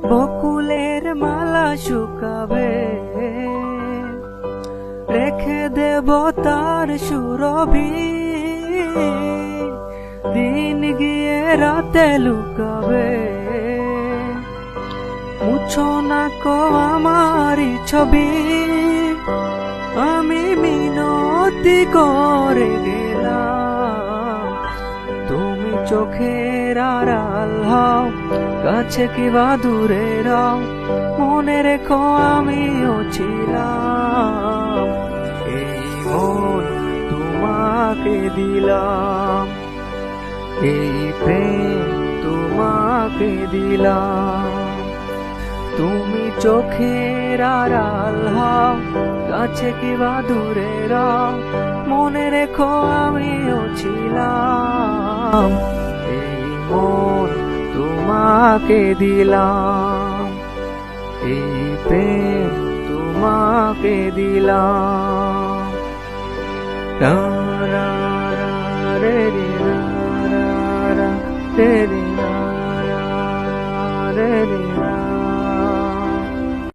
বকুলের মালা শুকাবে, রেখে দেব তার সুরভি। দিন গিয়ে রাতে লুকাবে, মুছো না কো আমারি ছবি। আমি মিনতি করে গেলাম, তুমি চোখের আড়াল হও, কাছে কিবা দূরে রাও, মনে রেখো আমিও ছিলাম। এই মন তোমাকে দিলাম, এই প্রেম তোমাকে দিলাম। তুমি চোখের আড়াল হও, কাছে কিবা দূরে রাও, মনে রেখো আমিও ছিলাম। এই মন তোমাকে দিলাম, এই প্রেম তোমাকে দিলাম। রা রা রা রে রে রা রা রা রে রে।